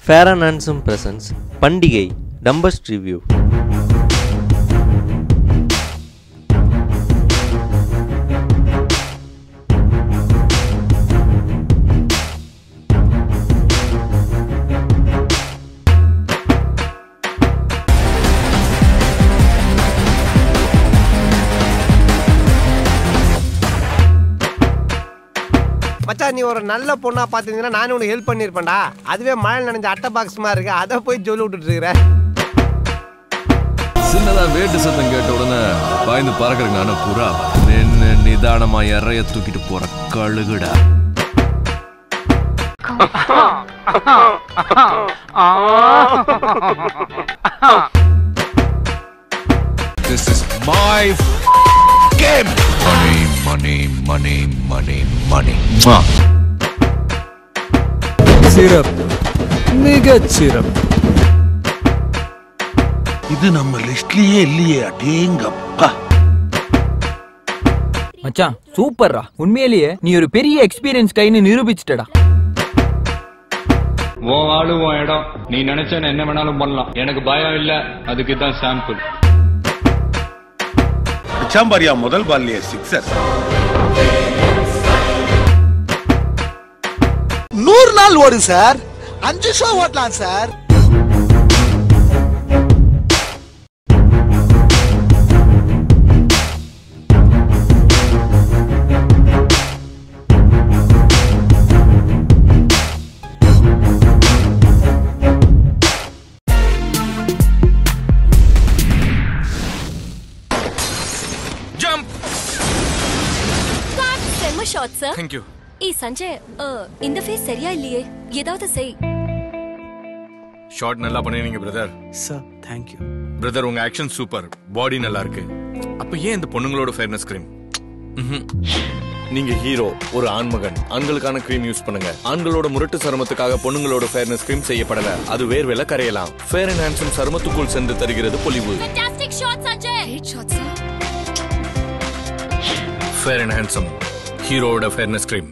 Fair and Handsome presents பண்டிகை dumbest review. மச்சா, நீ ஒரு நல்ல பொண்ணா பாத்தீங்கன்னா நானும் உனக்கு ஹெல்ப் பண்ணிருப்பேன்டா. அதுவே மழை நனைஞ்ச அட்டை பாக்ஸ் மாதிரி இருக்கு, அதை போய் சொல்லி விட்டுட்டு இருக்கிற. சின்னதா வேட்டு சத்தம் கேட்ட உடனே பாய்ந்து பறக்கிறங்க. ஆனா புறா நின்னு நிதானமா இறைய தூக்கிட்டு போற கழுகுடா. This is my game. Money, money, money, money, money. சிறப்பு, மிகச் சிறப்பு. இது நம்ம லிஸ்ட்லயே இல்லையே. அடேங்கப்பா மச்சான், சூப்பர்ரா. உண்மையிலேயே நீ ஒரு பெரிய எக்ஸ்பீரியன்ஸ் கைன்னு நிரூபிச்சிட்டடா. உன் ஆளு உன் இடம், நீ நினைச்ச என்ன வேணாலும் பண்ணலாம். எனக்கு பயம் இல்ல, அதுக்கு தான் சாம்பிள். சாம்பாரியா முதல் பால்லையே சிக்ஸர். 100 நாள் ஓடும் சார், 5 ஷோ ஓட்டலாம் sir. Shot sir. Thank you. Sanjay, இந்த ஃபேஸ் சரியா இல்லையே, ஏதாவது செய். ஷாட் நல்லா பண்ணிருக்கீங்க brother. Sir, thank you. Brother, உங்க ஆக்ஷன் சூப்பர், பாடி நல்லா இருக்கு. அப்ப ஏன் இந்த பொண்ணுங்களோட ஃபேர்னஸ் கிரீம்? நீங்க ஹீரோ, ஒரு ஆண்மகன், ஆண்களுக்கான கிரீம் யூஸ் பண்ணுங்க. ஆண்களோட முரட்டு சருமத்துக்காக பொண்ணுங்களோட ஃபேர்னஸ் கிரீம் செய்யப்படல. அது வேர்வையில கரையலாம். ஃபேர் அண்ட் ஹேண்ட்ஸம் சருமத்துக்குள் சென்று தருகிறது பொலிவு. Fantastic shot Sanjay. Great shot sir. Fair and handsome ஹீரோவோட ஃபேர்னஸ் கிரீம்.